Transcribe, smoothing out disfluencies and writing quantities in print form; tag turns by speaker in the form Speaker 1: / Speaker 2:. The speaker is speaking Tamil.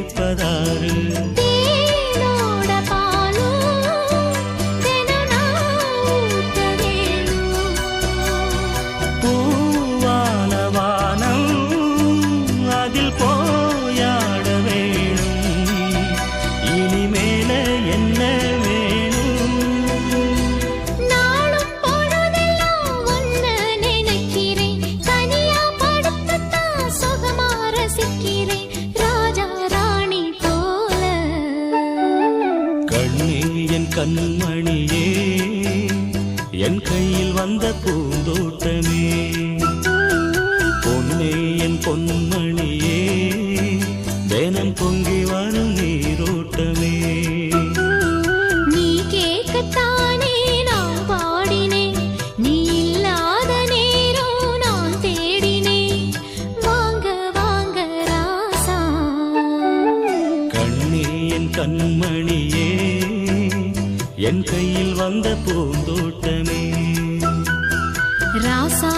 Speaker 1: கேட்பதாறு கண்மணியே என் கையில் வந்த பூந்தோட்டமே பொன்னே என் பொன்மணியே தினம் பொங்கி வரும் நீரோட்டமே
Speaker 2: நீ கேட்கத்தானே நான் பாடினேன் நீ இல்லாத நேரம் நான் தேடினேன் வாங்க வாங்க ராசா
Speaker 1: கண்ணே என் கண்மணியே என் கையில் வந்த பூந்தோட்டமே
Speaker 2: ராசா